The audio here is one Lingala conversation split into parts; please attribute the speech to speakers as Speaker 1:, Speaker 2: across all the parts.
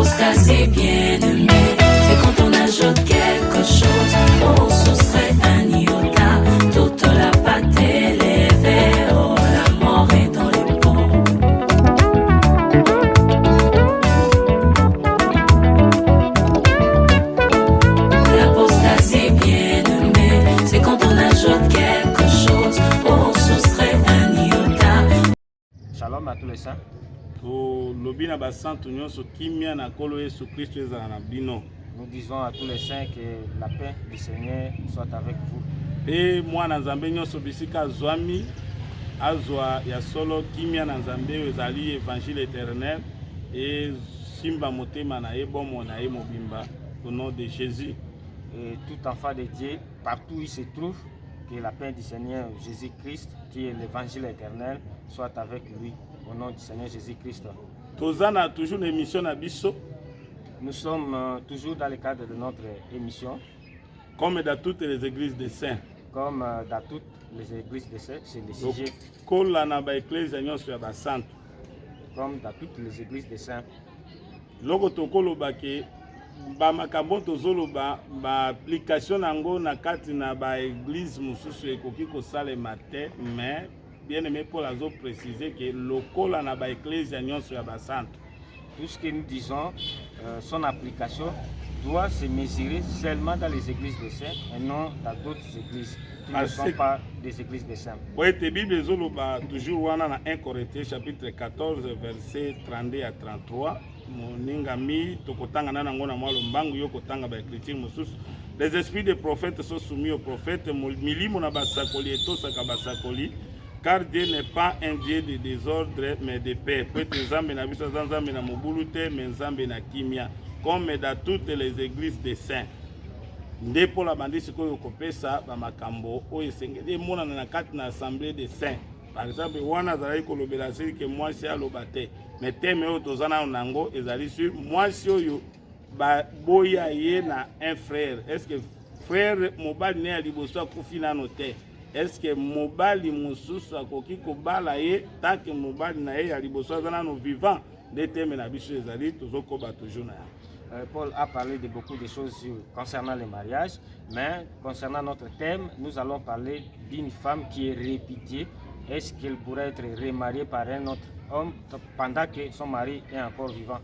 Speaker 1: L'apostasie bien-aimée, c'est quand on ajoute quelque chose, on soustrait un iota, toute la pâte est élevée, oh la mort est dans les ponts. L'apostasie bien-aimée, c'est quand on ajoute quelque chose, on soustrait un iota.
Speaker 2: Shalom à tous les saints.
Speaker 3: Nous
Speaker 2: disons à tous les saints que la paix du Seigneur soit avec vous.
Speaker 3: Et moi, Nzambe nyoso bisika zwami azwa ya solo kimia na Nzambe ezali évangile éternel et simba motema na ebomo na mobimba au nom de Jésus.
Speaker 2: Et tout enfant de Dieu, partout où il se trouve, que la paix du Seigneur Jésus-Christ, qui est l'évangile éternel, soit avec lui au nom du Seigneur Jésus-Christ.
Speaker 3: Tozana toujours une émission na biso.
Speaker 2: Nous sommes toujours dans le cadre de notre émission.
Speaker 3: Comme dans toutes les églises des saints.
Speaker 2: Comme dans toutes les églises des saints, c'est le sujet.
Speaker 3: Comme dans
Speaker 2: toutes les églises des saints.
Speaker 3: Logo tokoloba ke ba makambo tozoloba ba application nango na kati na ba église mususu ekoki kosalema te, mais bien aimé Paul a précisé que lokola na ba église nyonso ya basantu.
Speaker 2: Tout ce que nous disons, son application doit se mesurer seulement dans les églises des saints et non dans d'autres églises qui ne sont pas des églises des saints.
Speaker 3: Oui, la Bible est toujours dans 1 Corinthiens chapitre 14, verset 32 à 33. Les esprits des prophètes sont soumis aux prophètes. Car Dieu n'est pas un Dieu de désordre, mais de paix. Comme dans toutes les églises des saints. Ndipo la bandisi ko yokopesa ba makambo oyo sengeli mona na kati na assemblée des saints. Par exemple, wana zali ko lobela siri ke mwasi aloba te. Mais teme oyo tozana nango ezali sur mwasi oyo ba boya ye na un frère. Est-ce que frère mobali ne aliboso akufi nano te? Est-ce que mobali mususu akoki kobala ye take mobali na ye aliboso azana no vivant de teme na biso ezali tozokoba toujours na
Speaker 2: Paul a parlé de beaucoup de choses concernant le mariage, mais concernant notre thème, nous allons parler d'une femme qui est répudiée. Est-ce qu'elle pourrait être remariée par un autre homme pendant que son mari est encore vivant?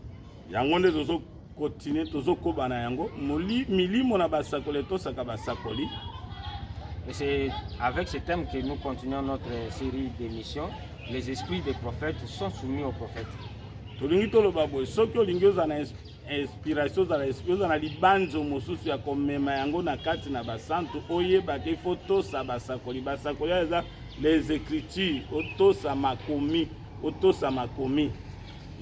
Speaker 2: Et c'est avec ce thème que nous continuons notre série d'émissions. Les esprits des prophètes sont soumis aux prophètes.
Speaker 3: Inspiration za esprit na libanzo mosusu ya komema yango na kati na basantu oyeba ke photo sa basakoli eza les écritures otosa makomi.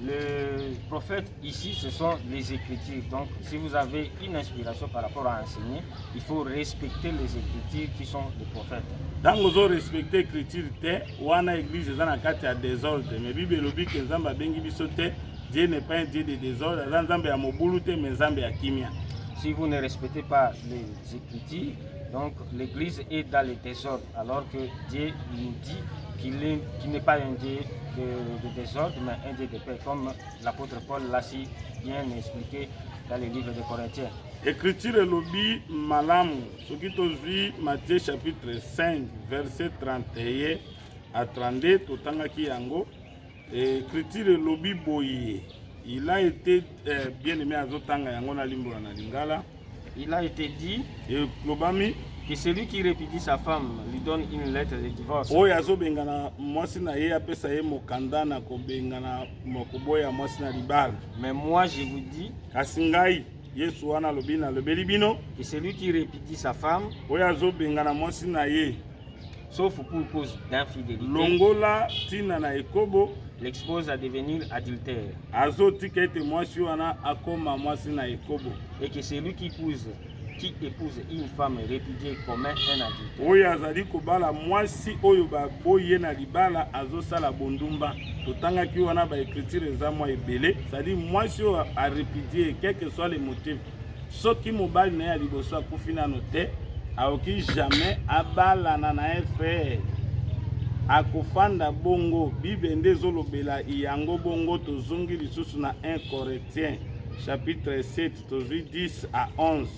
Speaker 2: Le prophète ici ce sont les écritures. Donc si vous avez une inspiration par rapport à enseigner, il faut respecter les écritures qui sont des prophètes.
Speaker 3: Dans vous respecter écriture te wana église za na kati ya désordre mais Bible lobi ke nzamba bengi biso te. Dieu n'est pas un Dieu de désordre,
Speaker 2: si vous ne respectez pas les Écritures, donc l'Église est dans le désordre, alors que Dieu nous dit qu'il n'est pas un Dieu de désordre, mais un Dieu de paix, comme l'apôtre Paul l'a si bien expliqué dans le livre de Corinthiens.
Speaker 3: Écriture est lobby malam, ce qui est Matthieu chapitre 5, verset 31 à 32, totangaki yango. Écriture le lobby boye. Il a été bien aimé à Zotanga Yangona Limbola na Lingala.
Speaker 2: Il a été dit
Speaker 3: que
Speaker 2: celui qui répudie sa femme lui donne une lettre de divorce.
Speaker 3: Oh yazo bengana mwasi na ye apesa ye mokanda na ko bengana mokoboya mwasi na libala.
Speaker 2: Mais moi je vous dis
Speaker 3: kasingai Yesu wana lobina lobeli bino
Speaker 2: que celui qui répudie sa femme
Speaker 3: oh yazo bengana mwasi na ye
Speaker 2: sauf pour cause d'infidélité.
Speaker 3: Longola tina na ekobo
Speaker 2: l'expose à devenir adultère. Et que celui qui épouse une femme répudiée comme un adulte.
Speaker 3: Quel que soit les motifs. Ce qui mobile n'est à liboso kufina note, aoki jamais abala na frère. Akofanda bongo bibende zolobela iyango bongo tozongi lisusu na 1 Corinthiens chapitre 7, 10 à 11.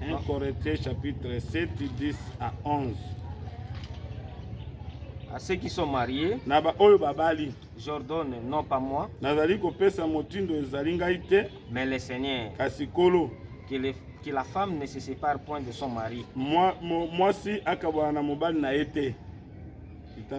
Speaker 3: 1 Corinthiens chapitre 7, 10 à 11.
Speaker 2: À ceux qui sont mariés,
Speaker 3: Naba oyo babali.
Speaker 2: j'ordonne, non pas moi,
Speaker 3: Nazali kopesa motindo ezali ngai te,
Speaker 2: mais le Seigneur,
Speaker 3: kasi kolo.
Speaker 2: que la femme ne se sépare point de son mari.
Speaker 3: Mwasi akabwana na mobali na ye te.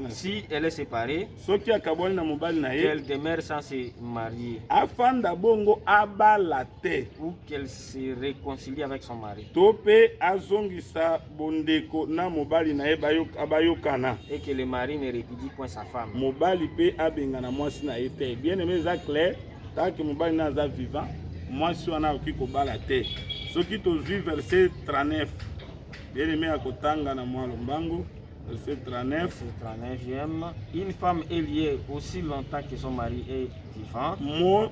Speaker 2: Si elle est séparée,
Speaker 3: Soki akabwani na mobali na ye,
Speaker 2: qu'elle demeure sans se marier
Speaker 3: afanda bongo abala te.
Speaker 2: ou qu'elle se réconcilie avec son mari.
Speaker 3: To pe azongisa bondeko na mobali na ye bayokana.
Speaker 2: Et que le mari ne répudie point sa femme.
Speaker 3: Mobali pe abenga na mwasi na ye te. Bien aimé za clair, tant que mobali na za vivant, mwasi wana oki kobala te. Soki tozwi verset 39. Bien aimé akotanga na mwa lombango. Verset 39.
Speaker 2: C'est 39e. Une femme est liée aussi longtemps que son mari est vivant.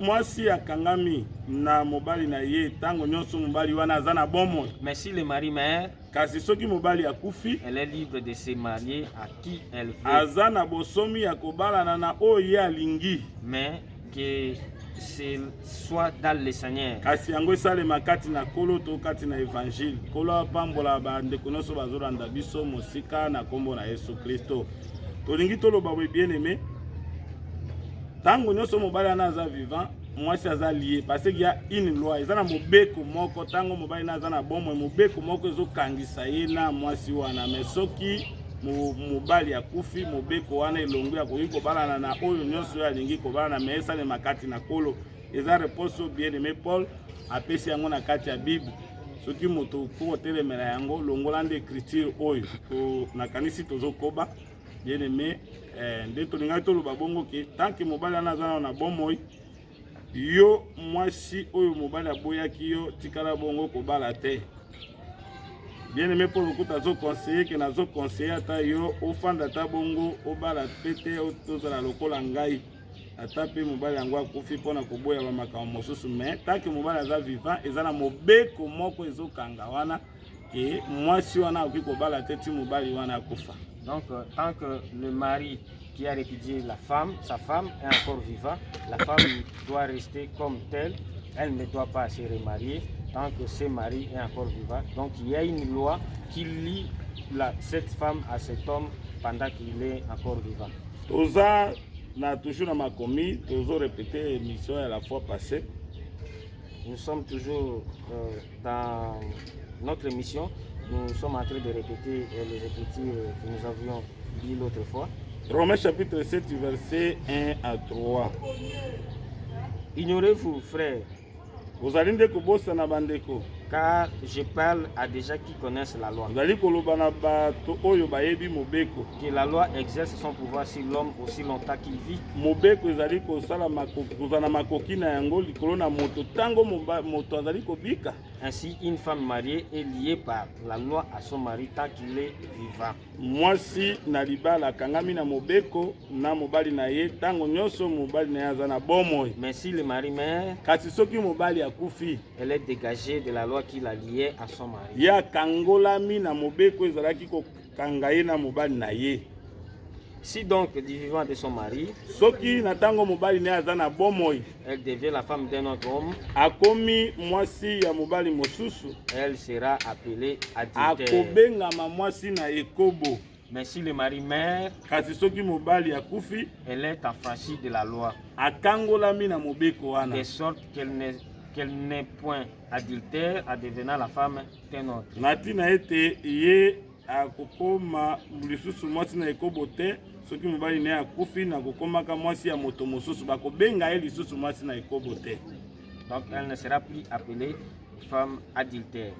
Speaker 3: Mwasi akangami na mobali na ye tango nyonso mobali wana aza na bomoi.
Speaker 2: Mais si le mari meurt,
Speaker 3: kasi soki mobali akufi,
Speaker 2: elle est libre de se marier à qui elle veut.
Speaker 3: Aza na bosomi ya kobalana na oyo alingi.
Speaker 2: Mais que ce soit dans le Seigneur.
Speaker 3: Kasi yango esalema kati na kolo to kati na évangile. Kolo apambola bandeko nyonso bazolanda biso mosika na kombo na Yesu Kristo. Tolingi toloba bien aimé. Tango nyonso mobali ana aza vivant, mwasi aza lié parce qu'il y a une loi. Ezana mobeko moko tango mobali na aza na bomoi mobeko moko ezokangisa ye na mwasi wana. Mais soki mobali akufi mobeko wana elongo ya koki kobalana na oyo nyonso ya lingi kobalana mais esalema kati na kolo. Eza réponse bien aimé Paul apesi yango na kati ya Bible. Soki moto kotelemela yango longola nde écriture oyo to nakanisi tozokoba bien aimé nde tolingai toloba bongo ke tant que mobali ana aza na bomoi yo mwasi oyo mobali aboyaki yo tikala bongo kobala te. Bien aimé Paul okuta zo conseiller que nazo conseiller ata yo ofanda ta bongo obala pete ozala lokola ngai ata pe mobali yango akufi mpona koboya bamakambo mosusu mais tant que mobali aza vivant eza na mobeko moko ezokanga wana ke mwasi wana akoki kobala te ti mobali wana akufa.
Speaker 2: Donc tant que le mari qui a répudié la femme, sa femme est encore vivante, la femme doit rester comme telle, elle ne doit pas se remarier tant que ce mari est encore vivant. Donc il y a une loi qui lie cette femme à cet homme pendant qu'il est encore vivant.
Speaker 3: Toza na toujours na makomi, tozo répéter l'émission à la fois passée.
Speaker 2: Nous sommes toujours dans notre émission. Nous sommes en train de répéter les Écritures que nous avions dit l'autre fois.
Speaker 3: Romains chapitre 7, verset 1 à 3.
Speaker 2: Ignorez-vous, frères,
Speaker 3: Vous allez de kobosa na bandeko.
Speaker 2: car je parle à des gens qui connaissent la loi.
Speaker 3: Zali koloba na bato oyo bayebi mobeko.
Speaker 2: Que la loi exerce son pouvoir sur l'homme aussi longtemps qu'il vit.
Speaker 3: Mobeko ezali kosala makoki kozana makoki na yango likolo na moto tango moto azali kobika.
Speaker 2: Ainsi, une femme mariée est liée par la loi à son mari tant qu'il est vivant.
Speaker 3: Mwasi na libala kangami na mobeko na mobali na ye tango nyonso mobali na ye aza na bomoi.
Speaker 2: Mais si le mari meurt,
Speaker 3: kasi soki mobali akufi,
Speaker 2: elle est dégagée de la loi qui la liait à son mari.
Speaker 3: ya kangolami na mobeko ezalaki kokanga ye na mobali na ye.
Speaker 2: Si donc du vivant de son mari,
Speaker 3: soki na tango mobali na ye aza na bomoi,
Speaker 2: elle devient la femme d'un autre homme,
Speaker 3: akomi mwasi ya mobali mosusu,
Speaker 2: elle sera appelée adultère.
Speaker 3: akobengama mwasi na ekobo.
Speaker 2: Mais si le mari meurt,
Speaker 3: kasi soki mobali akufi,
Speaker 2: elle est affranchie de la loi,
Speaker 3: akangolami na mobeko wana,
Speaker 2: de sorte qu'elle n'est point adultère en devenant la femme d'un autre.
Speaker 3: na tina ete ye akokoma lisusu mwasi na ekobo te. Soki mobali na ye akufi na kokomaka mwasi ya moto mosusu, bakobenga ye lisusu mwasi na ekobo te.
Speaker 2: Donc elle ne sera plus appelée femme adultère.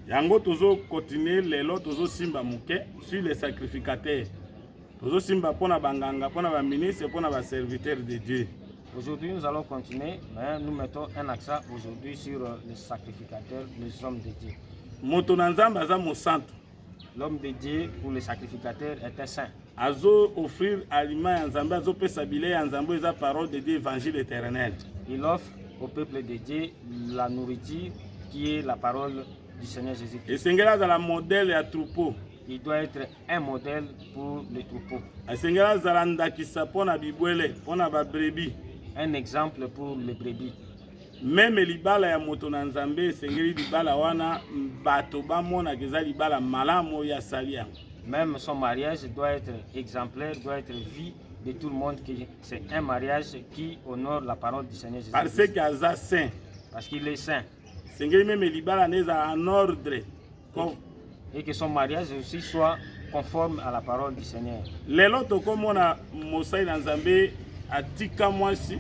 Speaker 3: Yango tozo continuer lelo tozo simba muke sur les sacrificateurs. Tozo simba pona banganga, pona ba ministre, pona ba serviteurs de Dieu.
Speaker 2: Aujourd'hui nous allons continuer, mais nous mettons un accent aujourd'hui sur les sacrificateurs, les hommes de Dieu.
Speaker 3: Moto na nzamba aza mosantu.
Speaker 2: L'homme de Dieu pour les sacrificateurs était saint.
Speaker 3: Azo offrir aliment ya nzambe, azo pesa bile ya nzambe, eza parole de Dieu, évangile éternel.
Speaker 2: Il offre au peuple de Dieu la nourriture qui est la parole du Seigneur Jésus-Christ.
Speaker 3: Esengela zala modèle ya troupeau.
Speaker 2: Il doit être un modèle pour les troupeaux.
Speaker 3: Esengela zala ndakisa pona bibwele, pona ba brebis.
Speaker 2: Un exemple pour les brebis.
Speaker 3: Même libala ya moto na nzambe esengeli libala wana bato bamona keza libala malamu ya salia.
Speaker 2: Même son mariage doit être exemplaire, doit être vu de tout le monde que c'est un mariage qui honore la parole du Seigneur Jésus.
Speaker 3: Parce qu'il est saint.
Speaker 2: Parce qu'il est saint.
Speaker 3: Sengeli même libala neza en ordre.
Speaker 2: Et que son mariage aussi soit conforme à la parole du Seigneur.
Speaker 3: Lelo tokomona mosai na nzambe atika mwasi.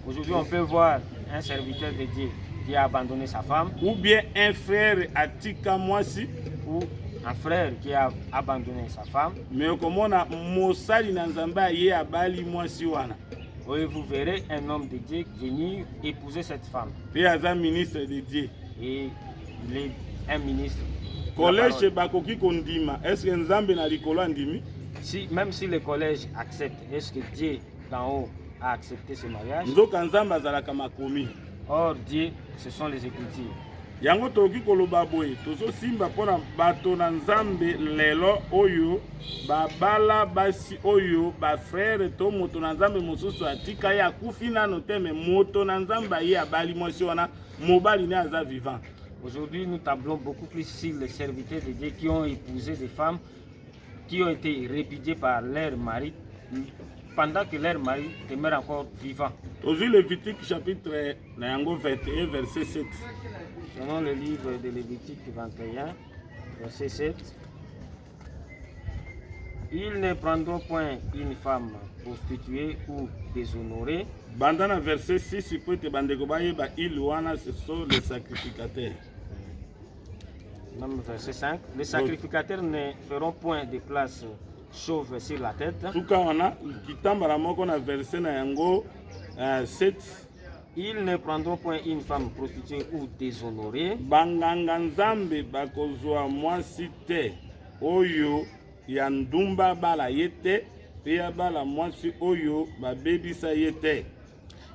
Speaker 2: Aujourd'hui, on peut voir un serviteur de Dieu qui a abandonné sa femme.
Speaker 3: Ou bien un frère atika mwasi.
Speaker 2: Ou un frère qui a abandonné sa femme.
Speaker 3: Mais okomona mosali na nzambe ye abali mwasi wana.
Speaker 2: Et vous verrez un homme de Dieu venir épouser cette femme.
Speaker 3: Puis un ministre de Dieu.
Speaker 2: Et il est un ministre.
Speaker 3: Collège bakoki kondima. Est-ce que nzambe na likolo ndimi?
Speaker 2: Si, même si le collège accepte, est-ce que Dieu d'en haut a accepté ce mariage?
Speaker 3: Nzoka nzambe azalaka makomi.
Speaker 2: Or Dieu, ce sont les Écritures.
Speaker 3: Yango toki koloba boye tozo simba pona bato na nzambe lelo oyo babala basi oyo ba frère to moto na nzambe mosusu atika ya kufina no teme moto na nzambe ye abali mwasi wana mobali ne aza vivant.
Speaker 2: Aujourd'hui, nous tablons beaucoup plus sur les serviteurs de Dieu qui ont épousé des femmes qui ont été répudiées par leur mari pendant que leur mari demeure encore vivant.
Speaker 3: Aujourd'hui, Lévitique chapitre 21, verset 7.
Speaker 2: Selon le livre de Lévitique 21, verset 7, ils ne prendront point une femme prostituée ou déshonorée.
Speaker 3: Bandana verset 6, il peut te bandeko ba iluana, ce sont les sacrificateurs.
Speaker 2: Même verset 5, les sacrificateurs ne feront point de place chauve sur la tête.
Speaker 3: Tuka wana kitambala moko na verset na yango 7.
Speaker 2: Ils ne prendront point une femme prostituée ou déshonorée.
Speaker 3: Banganga nzambe bakozwa mwasi te oyo ya ndumba bala yete pe bala mwasi oyo babebisa yete.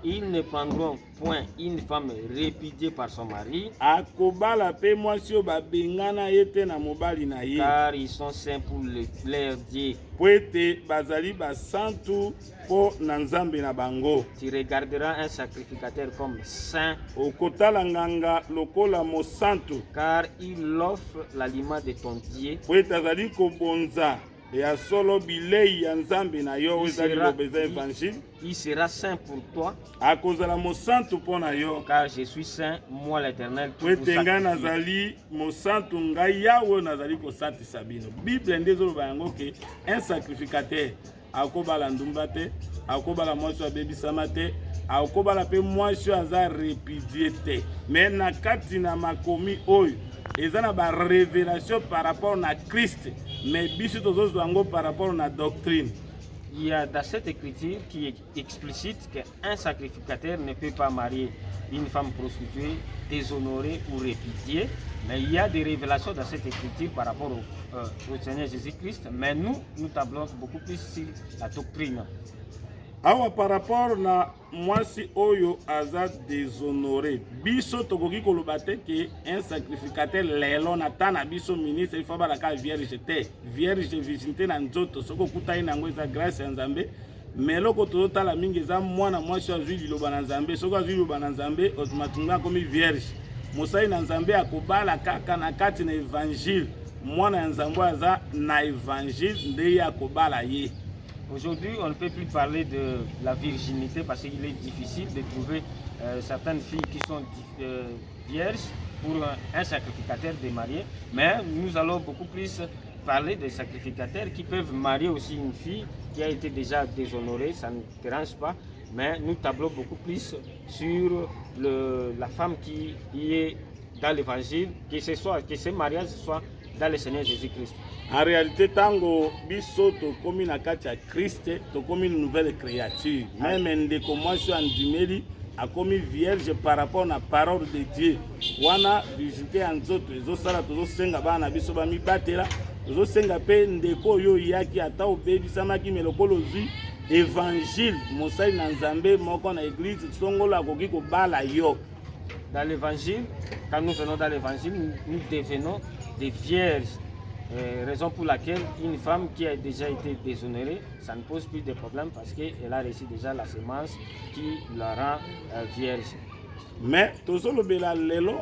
Speaker 2: Ils ne prendront point une femme répudiée par son mari.
Speaker 3: Akobala pe mwasi o babengana yete na mobali na ye.
Speaker 2: Car ils sont saints pour leur Dieu.
Speaker 3: Poete bazali basantu po na nzambe na bango.
Speaker 2: Tu regarderas un sacrificateur comme saint.
Speaker 3: Okotala nganga lokola mosantu.
Speaker 2: Car il offre l'aliment de ton Dieu.
Speaker 3: Poete azali kobonza ya solo bilei ya nzambe na yo ezali lobeza évangile.
Speaker 2: Il sera saint pour toi.
Speaker 3: Akozala mosantu po na yo.
Speaker 2: Car je suis saint, moi l'Éternel.
Speaker 3: Poete nga nazali mosantu ngai yawe nazali kosatisa bino. Bible ndezoloba yango ke un sacrificateur akobala ndumba te, akobala mwasi abebisama te, akobala pe mwasi aza répudie te. Mais na kati na makomi oyo eza na ba révélation par rapport na Christ, mais biso tozozwa yango par rapport na doctrine.
Speaker 2: Il y a dans cette écriture qui est explicite qu'un sacrificateur ne peut pas marier une femme prostituée, déshonorée ou répudiée. Mais il y a des révélations dans cette écriture par rapport au Seigneur Jésus-Christ. Mais nous tablons beaucoup plus sur la doctrine.
Speaker 3: Awa par rapport na mwasi oyo aza déshonoré, biso tokoki koloba te ke un sacrificateur lelo na tana biso ministre il faut balaka vierge te, vierge virginité na nzoto soko kutai nango eza grâce ya nzambe. Meloko tozotala mingi eza mwana mwasi azwi liloba na nzambe, soko azwi liloba na nzambe automatiquement komi vierge. Mosai na nzambe akobala kaka na kati na évangile, mwana ya nzambe aza na évangile nde ya kobala ye.
Speaker 2: Aujourd'hui, on ne peut plus parler de la virginité parce qu'il est difficile de trouver certaines filles qui sont vierges pour un sacrificateur démarié. Mais nous allons beaucoup plus parler des sacrificateurs qui peuvent marier aussi une fille qui a été déjà déshonorée, ça ne dérange pas. Mais nous tablons beaucoup plus sur la femme qui est dans l'évangile, que ce mariage soit dans le Seigneur Jésus-Christ.
Speaker 3: En réalité, tango biso tokomi na kati ya Christ, tokomi une nouvelle créature. Même ndeko mwasi andimeli akomi vierge par rapport na parole de Dieu. Wana virginité ya nzoto ezosala tozosenga bana biso bamibatela, tozosenga pe ndeko oyo yaki ata obebisamaki melokolo zwi évangile mosali na nzambe moko na église tsongolo akoki kobala yo.
Speaker 2: Dans l'évangile, quand nous venons dans l'évangile, nous devenons des vierges. Raison pour laquelle une femme qui a déjà été déshonorée, ça ne pose plus de problème parce qu'elle a reçu déjà la semence qui la rend vierge.
Speaker 3: Mais tozolobela lelo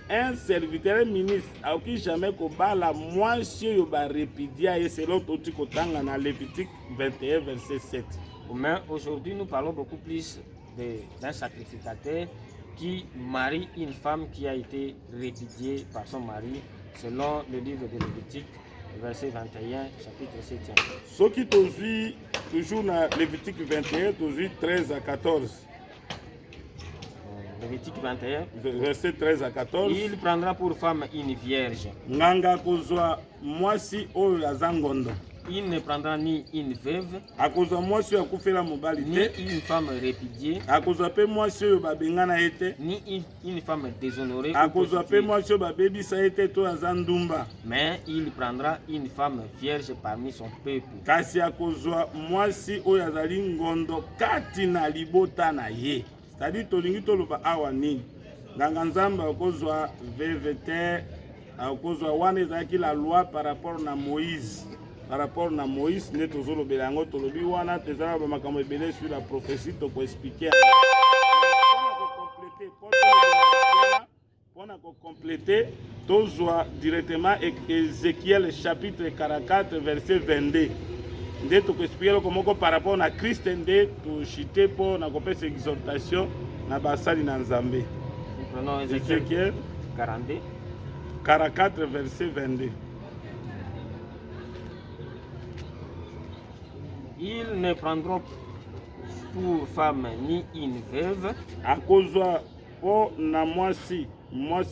Speaker 3: un serviteur ministre aoki jamais kobala mwasi oyo barepudia ye selon toti kotanga na Lévitique 21 verset 7.
Speaker 2: Mais aujourd'hui, nous parlons beaucoup plus d'un sacrificateur qui marie une femme qui a été répudiée par son mari, selon le livre de Lévitique, verset 21, chapitre 7.
Speaker 3: Ce qui tozui toujours dans Lévitique 21, tozui 13 à 14.
Speaker 2: Lévitique 21,
Speaker 3: verset 13 à 14.
Speaker 2: Il prendra pour femme une vierge.
Speaker 3: Nganga kozwa mwasi oyo aza ngondo.
Speaker 2: Il ne prendra ni une veuve,
Speaker 3: akozwa mwasi oyo akufela mobali
Speaker 2: ni
Speaker 3: te,
Speaker 2: une femme répudiée,
Speaker 3: akozwa mpe mwasi oyo babengana ye te,
Speaker 2: ni une femme déshonorée,
Speaker 3: akozwa mpe mwasi oyo babebisa ye te to aza ndumba,
Speaker 2: mais il prendra une femme vierge parmi son peuple.
Speaker 3: kasi akozwa mwasi oyo azali ngondo kati na libota na ye. C'est-à-dire tolingi toloba awa nini nganga nzambe akozwa veuve te, akozwa wana ezalaki la loi par rapport na Moïse. Par rapport na Moïse, ne tozolobela yango tolobi wana tezala ba makambo ebele sur la prophétie toko expliquer. Pour compléter, tozwa directement Ézéchiel chapitre 44 verset 22. Nde toko expliquer comment par rapport na Christ nde to chité pour na kopesa exhortation na basali na Nzambe.
Speaker 2: Nous prenons Ézéchiel
Speaker 3: 44 verset 22.
Speaker 2: Ils ne prendront pour femme ni une veuve,
Speaker 3: akozwa po na mwasi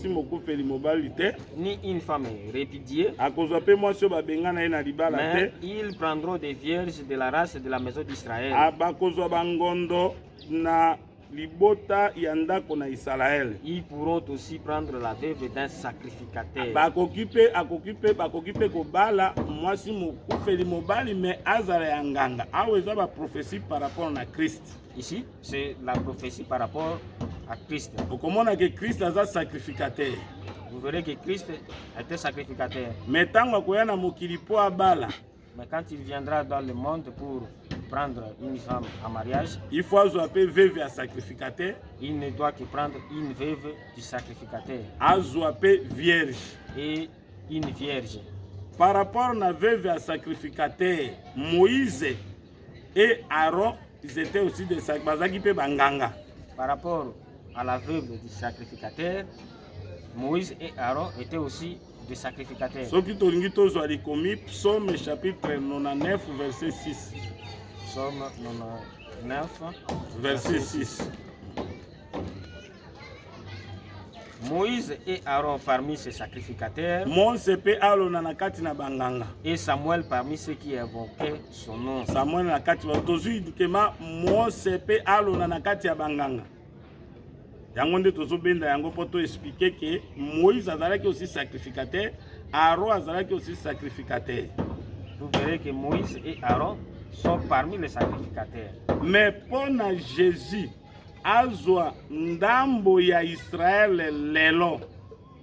Speaker 3: mokufeli mobali te,
Speaker 2: ni une femme répudiée,
Speaker 3: akozwa pe mwasi oyo babengana ye na libala
Speaker 2: mais
Speaker 3: te,
Speaker 2: ils prendront des vierges de la race de la maison d'Israël.
Speaker 3: bakozwa bangondo na libota ya ndako na Israël.
Speaker 2: Ils pourront aussi prendre la veuve d'un sacrificateur.
Speaker 3: Bakoki pe kobala mwasi mokufeli mobali mais azala ya nganga. Awa eza ba prophétie par rapport na Christ.
Speaker 2: Ici, c'est la prophétie par rapport à Christ.
Speaker 3: Okomona que Christ aza sacrificateur.
Speaker 2: Vous verrez que Christ était sacrificateur.
Speaker 3: Mais tango akoya na mokili po abala,
Speaker 2: mais quand il viendra dans le monde pour prendre une femme en mariage,
Speaker 3: il faut azwa pe veuve ya sacrificateur,
Speaker 2: il ne doit que prendre une veuve du sacrificateur
Speaker 3: azwa pe vierge.
Speaker 2: et une vierge.
Speaker 3: Par rapport na veuve ya sacrificateur, Moïse et Aaron, ils étaient aussi des bazaki pe banganga.
Speaker 2: Par rapport à la veuve du sacrificateur, Moïse et Aaron étaient aussi des sacrificateurs.
Speaker 3: Soki tolingi tozwa likomi Psaume chapitre 99 verset 6.
Speaker 2: Psaume 99
Speaker 3: verset 6.
Speaker 2: Moïse et Aaron parmi ces sacrificateurs,
Speaker 3: Mose pe alona na kati na banganga,
Speaker 2: et Samuel parmi ceux qui invoquaient son nom.
Speaker 3: Samuel na kati tozwi dikema Mose pe alona na kati ya banganga. Yango nde tozobenda yango po to expliquer que Moïse azalaki aussi sacrificateur, Aaron azalaki aussi sacrificateur.
Speaker 2: Vous verrez que Moïse et Aaron sont parmi les sacrificateurs.
Speaker 3: Mais pour Jésus, azwa ndambo ya Israël lelo,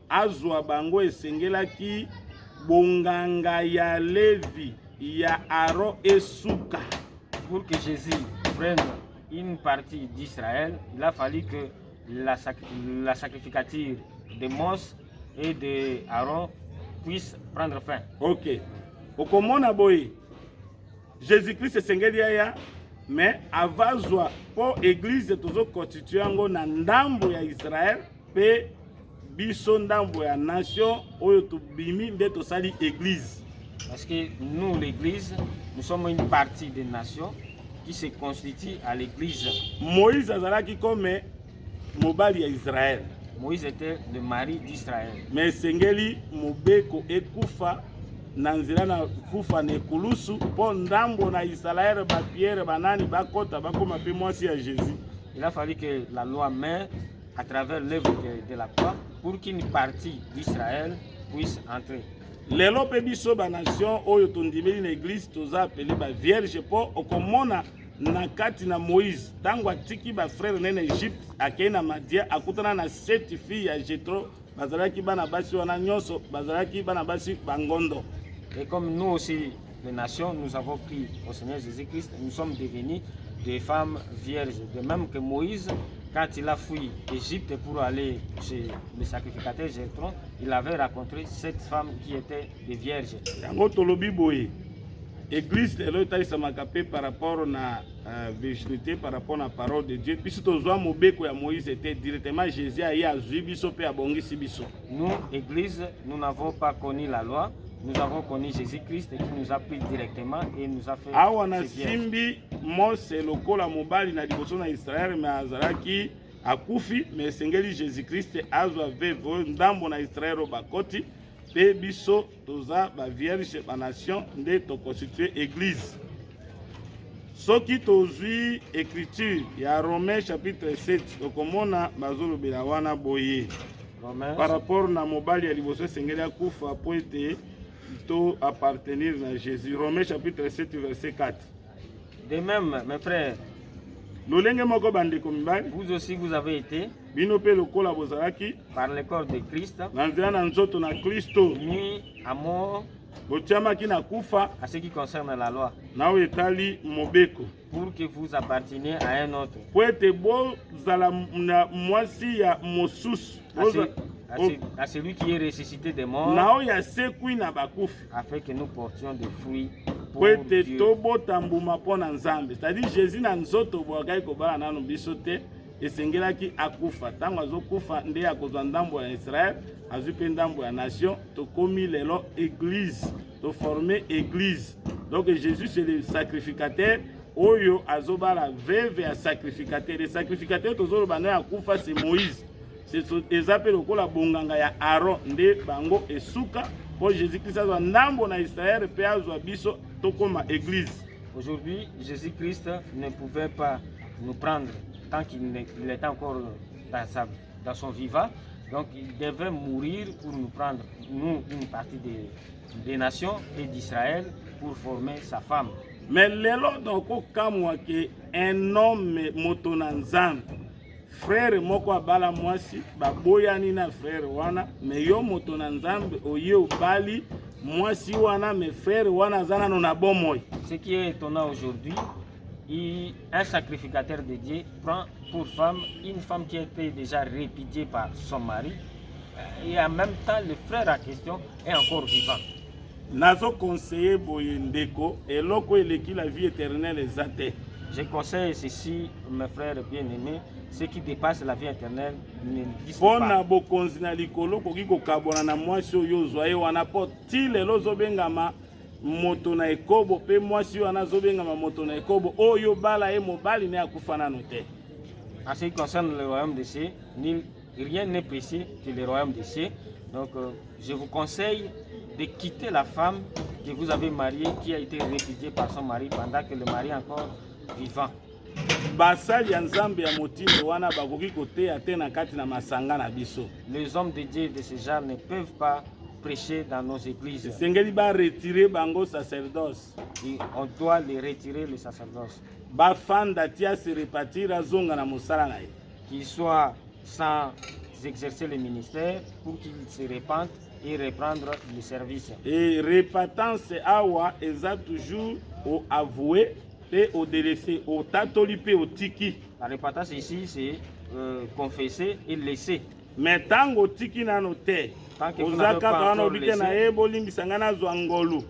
Speaker 3: azwa bango esengelaki bonganga ya Lévi ya Aaron et Souka.
Speaker 2: Pour que Jésus prenne une partie d'Israël, il a fallu que la sacrificature de Mose et de Aaron puisse prendre fin.
Speaker 3: Ok. Okomona boy, Jésus-Christ esengeli ya, mais avazwa po église tozo constituer yango na ndambo ya Israël pe biso ndambo ya nation oyo tobimi nde tosali église.
Speaker 2: Parce que nous, l'église, nous sommes une partie des nations qui se constitue à l'église.
Speaker 3: Moïse azalaki comme mobali ya Israël.
Speaker 2: Moïse était le mari d'Israël.
Speaker 3: Mais sengeli mobeko ekufa na nzela na kufa na ekulusu po ndambo na Israël ba Pierre banani bakota bakoma pe mwasi ya Jésus.
Speaker 2: Il a fallu que la loi mette à travers l'œuvre de la croix pour qu'une partie d'Israël puisse entrer.
Speaker 3: Lelo pe biso ba nation oyo tondimeli na église toza appelé ba vierge po okomona na kati na Moïse tango atiki ba frère na Egypte akei na Madia akutana na 7 filles ya Jethro bazalaki bana basi wana nyonso bazalaki bana basi bangondo.
Speaker 2: Et comme nous aussi les nations nous avons pris au Seigneur Jésus-Christ, nous sommes devenus des femmes vierges, de même que Moïse quand il a fui l'Égypte pour aller chez le sacrificateur Jethro, il avait rencontré 7 femmes qui étaient des vierges.
Speaker 3: Yango tolobi boye. Église lelo etalisamaka pe par rapport na virginité, par rapport na parole de Dieu. Puisque tozwa mobeko ya Moïse était directement Jésus aye azwi biso pe abongisi biso.
Speaker 2: Nous, Église, nous n'avons pas connu la loi. Nous avons connu Jésus-Christ qui nous a pris directement et nous a fait.
Speaker 3: Awa na simbi Mose lokola mobali na liboso na Israël me azalaki akufi me sengeli Jésus-Christ azwa veve ndambo na Israël bakoti pe biso toza ba vierge ba nation nde to constituer église. Soki tozwi écriture ya Romains chapitre 7 tokomona bazolobela wana boye par rapport na mobali ya liboso sengeli akufa po ete to appartenir à Jésus. Romains chapitre 7 verset 4.
Speaker 2: De même, mes frères, vous aussi vous avez été par le corps de Christ, mis à mort à ce qui concerne la loi, pour que vous apparteniez à un autre. À celui qui est ressuscité des morts, afin que nous portions des fruits pour Dieu.
Speaker 3: C'est-à-dire Jésus na nzoto boakai kobala nanu biso te esengelaki akufa tango azokufa nde akozwa ndambo ya Israël azwi pe ndambo ya nation tokomi lelo église to former église. Donc Jésus c'est le sacrificateur oyo azobala veve ya sacrificateur. Le sacrificateur tozoloba na akufa c'est Moïse. C'est appelé lokola bonganga ya Aaron nde bango esuka pour Jésus-Christ azwa ndambo na Israël pe azwa biso tokoma église.
Speaker 2: Aujourd'hui, Jésus-Christ ne pouvait pas nous prendre tant qu'il était encore dans son vivant. Donc il devait mourir pour nous prendre, nous, une partie des nations et d'Israël pour former sa femme.
Speaker 3: Mais lelo donc kamwa ke un homme motonanzam frère moko abala mwasi baboyani na frère wana mais yo motonanzambe oye obali mwasi wana mais frère wana zana no na bomoy.
Speaker 2: Ce qui est étonnant aujourd'hui, un sacrificateur de Dieu prend pour femme une femme qui était déjà répudiée par son mari et en même temps le frère en question est encore vivant.
Speaker 3: Nazo conseiller boyendeko eloko eleki la vie éternelle ezate.
Speaker 2: Je conseille ceci, mes frères bien-aimés, ce qui dépasse la vie éternelle ne dispose pas.
Speaker 3: Bokonzi na likolo koki kokabona na mwasi oyo zwaye wana po ti lelo zobengama moto na ekobo pe mwasi wana zobengama moto na ekobo oyo bala e mobali ne akufa nano te.
Speaker 2: En ce qui concerne le royaume des cieux, rien n'est précis que le royaume des cieux. Donc je vous conseille de quitter la femme que vous avez mariée qui a été répudiée par son mari pendant que le mari est encore vivant. Les hommes de Dieu de ce genre ne peuvent pas prêcher dans nos églises. On doit les retirer, le sacerdoce. Qu'ils soient sans exercer le ministère pour qu'ils se répandent et reprendre le service.
Speaker 3: Et repentance awa eza toujours au avoué et au délaissé, au tatolipe au tiki.
Speaker 2: La repentance ici c'est confesser et laisser.
Speaker 3: Mais tango tiki nano te.
Speaker 2: Tant que vous n'avez pas encore laissé.
Speaker 3: Na ebolimbisa ngana zwangolu.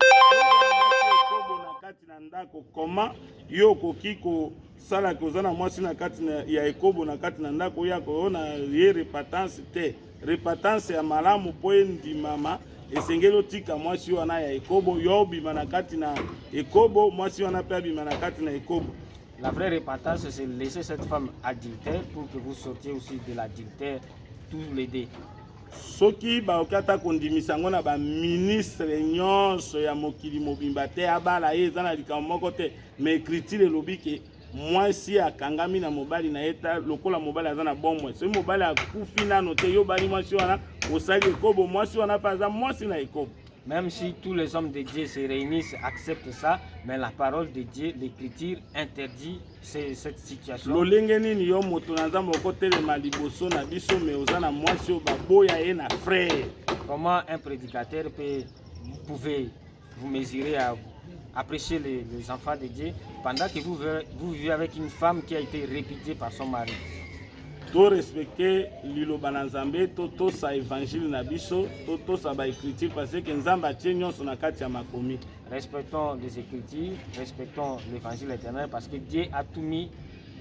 Speaker 3: Comment yo koki ko sala kozana mwasi na kati ya ekobo na kati na ndako ya ko na ye repentance te. Repentance ya malamu po ndimama esengelo tika mwasi wana ya ekobo yo bima na kati na ekobo mwasi wana pe bima na kati na ekobo.
Speaker 2: La vraie repentance c'est laisser cette femme adultère pour que vous sortiez aussi de l'adultère tous les deux.
Speaker 3: Soki ba okata kondimisa ngona ba ministre nyonso ya mokili mobimba te abala eza na likambo moko te mais écriture lobi ke mwasi akangami na mobali na eta lokola mobali azana bomwe so mobali akufi nano te yo bali mwasi wana osali ekobo mwasi wana paza mwasi na ekobo.
Speaker 2: Même si tous les hommes de Dieu se réunissent, acceptent ça, mais la parole de Dieu, l'écriture interdit cette situation. Comment un prédicateur vous mesurer à prêcher les enfants de Dieu pendant que vous vivez avec une femme qui a été répudiée par son mari?
Speaker 3: to respecter liloba na Nzambe, to sa évangile na biso, to sa ba écriture parce que Nzamba tie nyonso na kati ya makomi.
Speaker 2: Respectons les Écritures, respectons l'évangile éternel parce que Dieu a tout mis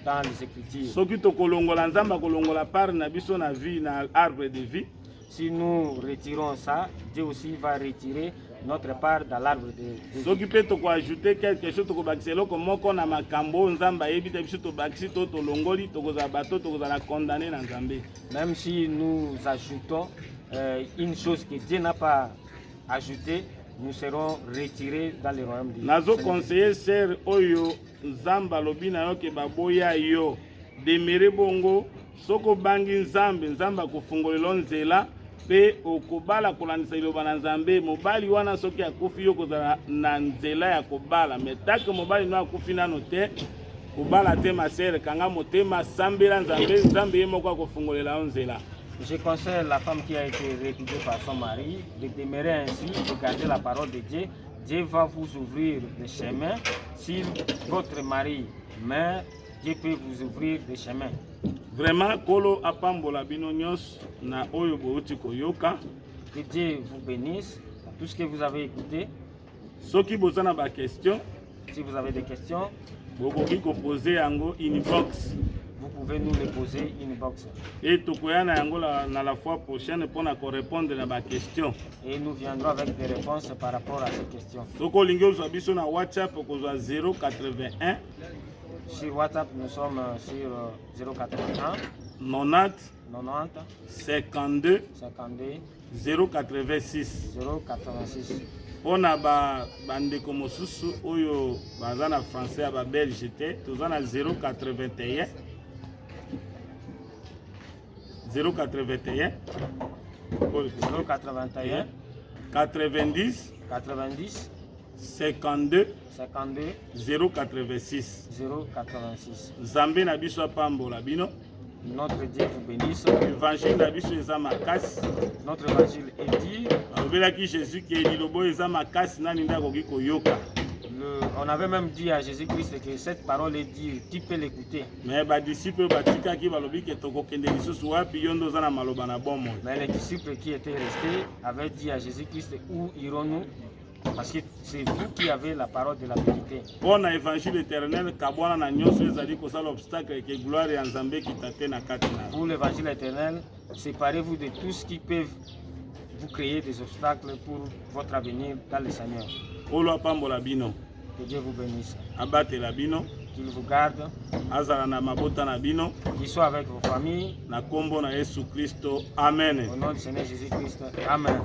Speaker 2: dans les Écritures.
Speaker 3: Soki to kolongola Nzamba kolongola part na biso na vie na arbre de vie.
Speaker 2: Si nous retirons ça, Dieu aussi va retirer notre part dans l'arbre de vie.
Speaker 3: Soki pe to ko ajouter quelque chose to ko bakiselo ko moko na makambo Nzamba yebita biso to bakisi to longoli to ko za bato to ko za condamner na Nzambe.
Speaker 2: Même si nous ajoutons une chose que Dieu n'a pas ajoutée, nous serons retirés dans le royaume de Dieu.
Speaker 3: Nazo conseiller sœur oyo Nzamba lobi na yo ke baboya yo demere bongo soko bangi Nzamba kufungolela nzela pe okobala kolandisa liloba na Nzambe mobali wana soki akufi yo kozala na nzela ya kobala metake mobali no akufi nano te kobala te masere kanga motema sambela Nzambe ye moko akofungolela nzela.
Speaker 2: Je conseille la femme qui a été répudiée par son mari de demeurer ainsi, de garder la parole de Dieu. Dieu va vous ouvrir le chemin. Si votre mari meurt, Dieu peut vous ouvrir le chemin.
Speaker 3: Vraiment, kolo apambola bino nyos na oyo bouti koyoka.
Speaker 2: Que Dieu vous bénisse pour tout ce que vous avez écouté.
Speaker 3: Soki bozana ba question,
Speaker 2: si vous avez des questions,
Speaker 3: bokoki ko poser yango inbox.
Speaker 2: Vous pouvez nous les poser inbox.
Speaker 3: Et tokoyana yango na la fois prochaine pour na répondre à ma question.
Speaker 2: Et nous viendrons avec des réponses par rapport à ces questions.
Speaker 3: Soko lingo zabiso na WhatsApp ko 081.
Speaker 2: Sur WhatsApp, nous sommes sur 081
Speaker 3: 90
Speaker 2: 52
Speaker 3: 086.
Speaker 2: On
Speaker 3: a bandeko mosusu oyo baza na français ya ba belge te toza na 081 90 52 086. Nzambe na biso apambola bino.
Speaker 2: Notre Dieu vous bénisse.
Speaker 3: Évangile na biso eza makasi.
Speaker 2: Notre évangile est dit.
Speaker 3: Alobelaki Jésus ke lilobo eza makasi nani nda koki koyoka.
Speaker 2: On avait même dit à Jésus-Christ que cette parole est dure, tu peux l'écouter.
Speaker 3: Mais les disciples batikaki balobi ke tokokende lisusu wapi yondo za na maloba na bomo.
Speaker 2: Mais les disciples qui étaient restés avaient dit à Jésus-Christ, où irons-nous? Parce que c'est vous qui avez la parole de la vérité.
Speaker 3: Pour l'évangile éternel, kabwana na nyonso ezali kosala obstacle que gloire ya Nzambe kitate na kati na.
Speaker 2: Pour l'évangile éternel, séparez-vous de tout ce qui peut vous créer des obstacles pour votre avenir dans le Seigneur.
Speaker 3: Olo apambola bino.
Speaker 2: Que Dieu vous bénisse.
Speaker 3: Abate la bino.
Speaker 2: Qu'il vous garde.
Speaker 3: Azala na mabota na bino.
Speaker 2: Qu'il soit avec vos familles.
Speaker 3: Na kombo na Yesu Kristo. Amen.
Speaker 2: Au nom du Seigneur Jésus-Christ. Amen.